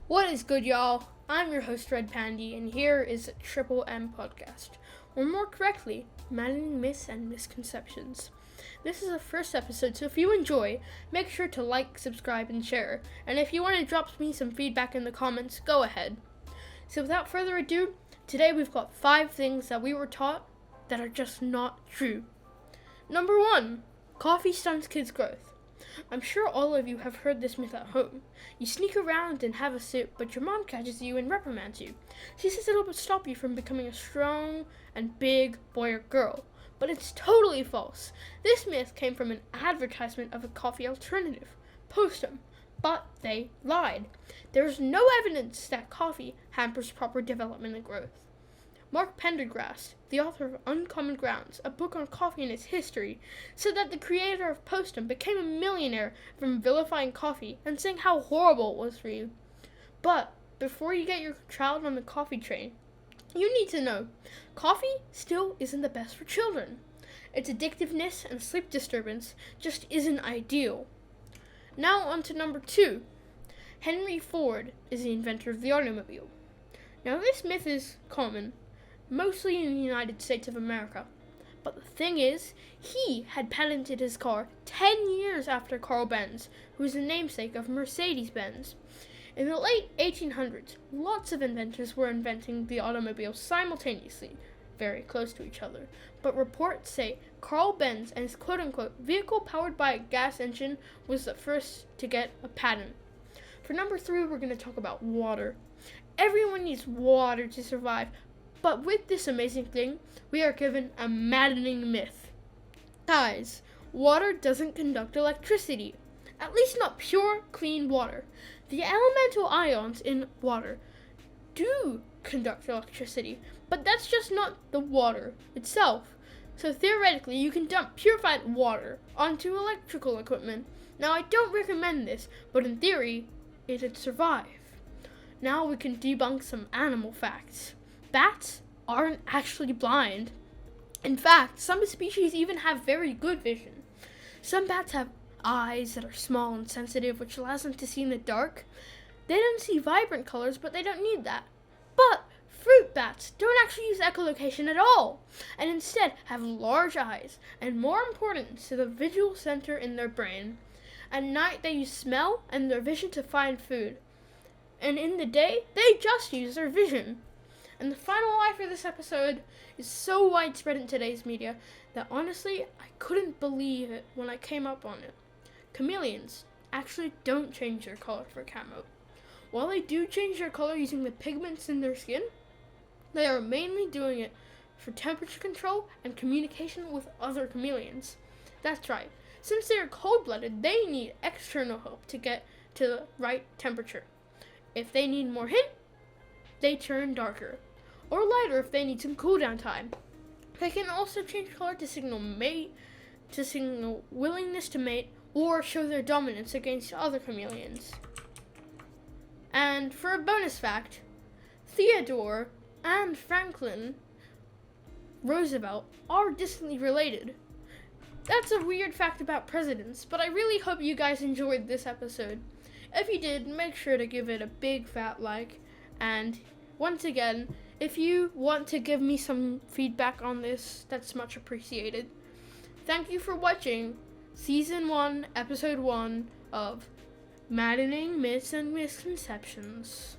What is good, y'all? I'm your host, Red Pandy, and here is Triple M Podcast, or more correctly, Maddening Myths and Misconceptions. This is the first episode, so if you enjoy, make sure to like, subscribe, and share. And if you want to drop me some feedback in the comments, go ahead. So without further ado, today we've got 5 things that we were taught that are just not true. Number 1, coffee stunts kids' growth. I'm sure all of you have heard this myth at home. You sneak around and have a sip, but your mom catches you and reprimands you. She says it'll stop you from becoming a strong and big boy or girl. But it's totally false. This myth came from an advertisement of a coffee alternative, Postum. But they lied. There is no evidence that coffee hampers proper development and growth. Mark Pendergrast, the author of Uncommon Grounds, a book on coffee and its history, said that the creator of Postum became a millionaire from vilifying coffee and saying how horrible it was for you. But before you get your child on the coffee train, you need to know, coffee still isn't the best for children. Its addictiveness and sleep disturbance just isn't ideal. Now on to number 2. Henry Ford is the inventor of the automobile. Now this myth is common, mostly in the United States of America. But the thing is, he had patented his car 10 years after Carl Benz, who was the namesake of Mercedes-Benz. In the late 1800s, lots of inventors were inventing the automobile simultaneously, very close to each other. But reports say Carl Benz and his quote-unquote vehicle powered by a gas engine was the first to get a patent. For number 3, we're going to talk about water. Everyone needs water to survive. But with this amazing thing, we are given a maddening myth. Guys, water doesn't conduct electricity. At least not pure, clean water. The elemental ions in water do conduct electricity, but that's just not the water itself. So theoretically, you can dump purified water onto electrical equipment. Now, I don't recommend this, but in theory, it'd survive. Now we can debunk some animal facts. Bats aren't actually blind. In fact, some species even have very good vision. Some bats have eyes that are small and sensitive, which allows them to see in the dark. They don't see vibrant colors, but they don't need that. But fruit bats don't actually use echolocation at all, and instead have large eyes, and more important, to the visual center in their brain. At night, they use smell and their vision to find food. And in the day, they just use their vision. And the final lie for this episode is so widespread in today's media that honestly, I couldn't believe it when I came up on it. Chameleons actually don't change their color for camo. While they do change their color using the pigments in their skin, they are mainly doing it for temperature control and communication with other chameleons. That's right. Since they are cold-blooded, they need external help to get to the right temperature. If they need more heat, they turn darker, or lighter if they need some cooldown time. They can also change color to signal willingness to mate, or show their dominance against other chameleons. And for a bonus fact, Theodore and Franklin Roosevelt are distantly related. That's a weird fact about presidents, but I really hope you guys enjoyed this episode. If you did, make sure to give it a big fat like. And once again, if you want to give me some feedback on this, that's much appreciated. Thank you for watching Season 1, Episode 1 of Maddening Myths and Misconceptions.